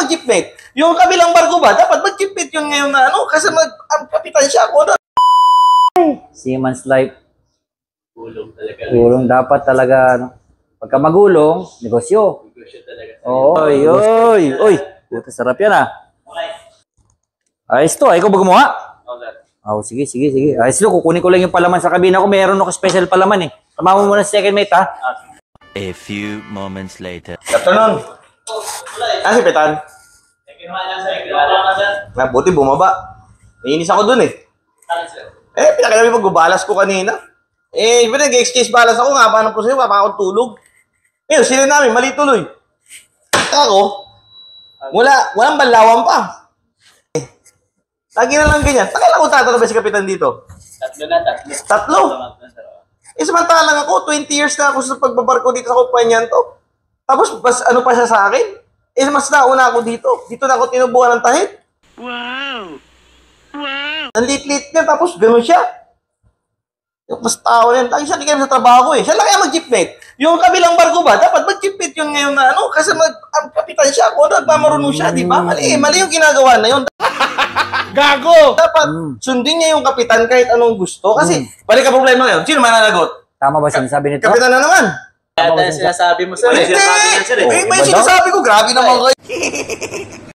mag-jeepmate. Yung kabilang barko ba, dapat mag-jeepmate yun ngayon na ano, kasi kapitan siya ako. Seaman's life. Gulong talaga. Gulong dapat talaga, ano. Pagka magulong, negosyo. Negosyo talaga. Oo. Oy. Puta, sarap yan ah. Ayos to, ikaw ba gumawa? Oh, sige. Ayos to, kukunin ko lang yung palaman sa kabina ko. Meron ako special palaman eh. Tama mo muna sa second mate ha. A few moments later. Afternoon. Si Petan. Buti bumaba. Naiinis ako dun eh. Pinakailan mo pagbabalas ko kanina. Nag-exchange balance ako nga. Paano po sa'yo? Paano akong tulog? Ngayon, sila namin, mali tuloy. Ako, walang banlawan pa. Lagi na lang ganyan. Takailan ko tatanong si Kapitan dito? Tatlo? Samantalang ako, 20 years na ako sa pagbabarko dito sa kumpanyan to. Tapos, ano pa siya sa akin? Mas nauna ako dito. Dito na ako tinubuhan ng tahit. Wow! Ang lit-lit niya, tapos gano'n siya. Yung mas tao yan. Lagi siya kaya sa trabaho ko eh. Siya lang kaya mag-jeepmate. Yung kabilang barko ba, dapat mag-jeepmate yun ngayon na ano, kasi kapitan siya ako, nagmamarunong siya, di ba? Mali yung ginagawa na yun. Gago! Dapat sundin niya yung kapitan kahit anong gusto. Kasi, balik ka problema ngayon, sino mananagot? Tama ba sinasabi nito? Kapitan na naman. Kaya tayo sinasabi mo sir. May sinasabi ko, grabe naman kayo.